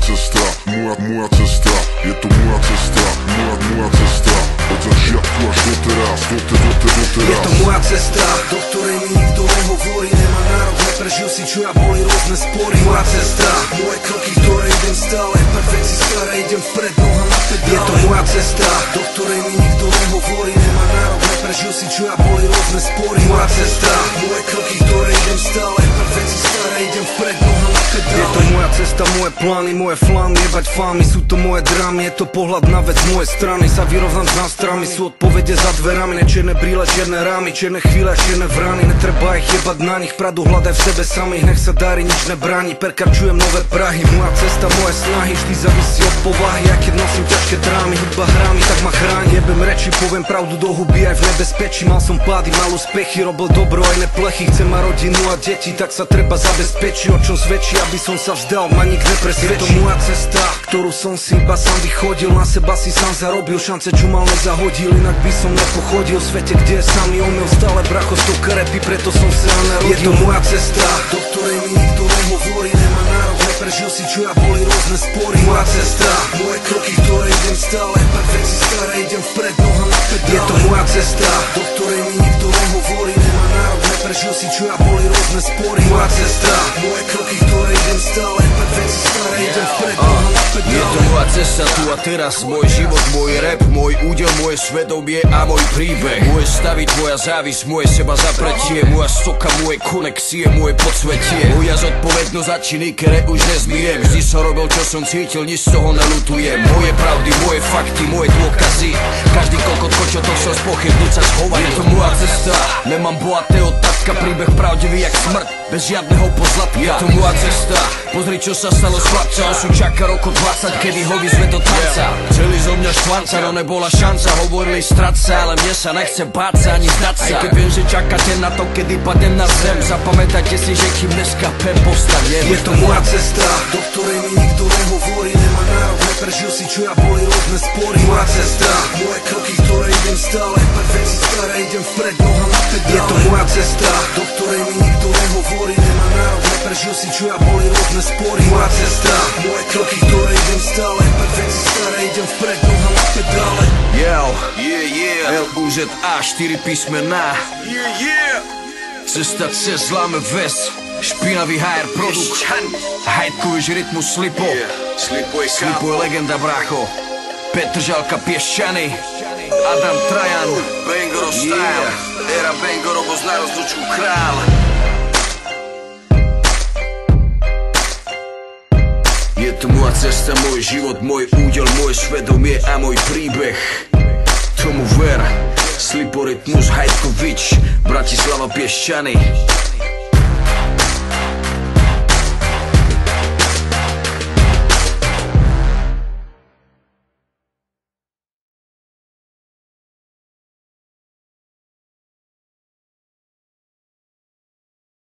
cesta, moja cesta. Je to moja cesta, moja cesta. Od začiatku až doteraz. Je to moja cesta, do ktorej mi nikto nehovorí. Nemá nárok, neprežil si čo ja, boli rôzne spory. Moja cesta, moje kroky, ktoré idem stále. Perfekt si staré, idem vpred, noha na pedále. Je to moja cesta, do ktorej mi nikto nehovorí. Nemá nárok, neprežil si čo ja, boli rôzne spory. Moja cesta, moje kroky, ktoré idem stále. Perfekt si staré, idem vpred, noha na pedále. Je to moja cesta, moje plány, moje flámy, jebať fámy, sú to moje drámy. Je to pohľad na vec z mojej strany, sa vyrovnám s nástrami, sú odpovede za dverami. Nečierne brýle, čierne rámy, čierne chvíle, čierne vrany. Netreba ich jebať na nich, pravdu hľadaj v sebe samých. Nech sa darí, nič nebráni, perkačujem nové Prahy. Moja cesta, moje snahy, vždy závisí od povahy. A keď nosím ťažké drámy, hudba hrá mi, tak ma chráni. Jebem reči, poviem pravdu do huby aj v nebezpečí. Mal som pády, mal úspechy, robil dobro aj neplechy. Chcem mať rodinu a deti, tak sa treba zabezpečiť. O čom svedčí, aby som sa vzdal, ma nik nepresvedčí. Je to moja cesta, ktorú som si iba sám vychodil. Na seba si sám zarobil, šance čo mal nezahodil. Inak by som nepochodil v svete, kde je samý omyl. Stále bracho stovka repy, preto som sa narodil. Je to moja cesta, do ktorej mi nikto nehovorí. Nemá nárok, neprežil si čo ja, boli rôzne spory. Moja cesta, moje kroky, ktoré idem stále. Perfekt si staré, idem vpred, noha na pedále. Je to moja cesta, do ktorej mi nikto nehovorí. Nemá nárok, neprežil si čo ja, boli rôzne spory. Moja cesta, moje kroky, ktoré idem stále. Perfekt si staré, idem vpred, noha na pedále. Je to moja cesta tu a teraz, môj život, môj rap, môj údel, moje svedomie a môj príbeh. Moje stavy, tvoja závisť, moje seba zapretie, moja soka, moje konexie, moje podsvetie. Moja zodpovednosť za činy, ktoré už nezmiem. Vždy som robil, čo som cítil, nič z toho nelutujem. Moje pravdy, moje fakty, moje dôkazy. Každý kokotko, čo to chcel spochybnúť, sa schovať. Je to moja cesta, nemám bohatého tatka, príbeh pravdivý jak smrť, bez žiadneho pozlatka. Je to moja cesta, pozri čo sa stalo s chlapca. On sú čaká roko 20, kedy ho vyzve do tanca. Chceli zo mňa štvanca, no nebola šanca. Hovorili strať sa, ale mne sa nechce báť sa ani zdať sa. Aj keď viem, že čakáte na to, kedy padem na zem. Zapamätajte si, že kým dneska pem postanem. Je to moja cesta, do ktorej mi nikto nehovorí. Nemá nárok, neprežil si čo ja, boli rôzne spory. Moja cesta, moje kroky, ktoré idem stále. Perfekt si staré, idem vpred, noha na pedále. Je to moja cesta, do ktorej mi nikto nehovorí. Nemá nárok, neprežil si čo ja, boli rôzne spory. Moja cesta, moje kroky, ktoré idem stále. Perfekt si staré, idem vpred, noha na pedále. L-U-Z-A, 4 písmená. Cesta cez zláme vest, špinavý HR produkt. Hajtkovič rytmus Slipo. Slipo je legenda, brácho. Petr Žalka, Piešťany, Adam Trajan, Bangoro style. Era Bangorovo z narozlučku král. Je to moja cesta, môj život, môj údel, moje svedomie a môj príbeh. Tomu ver, Slipo rytmus Hajtkovič, Bratislava, Piešťany.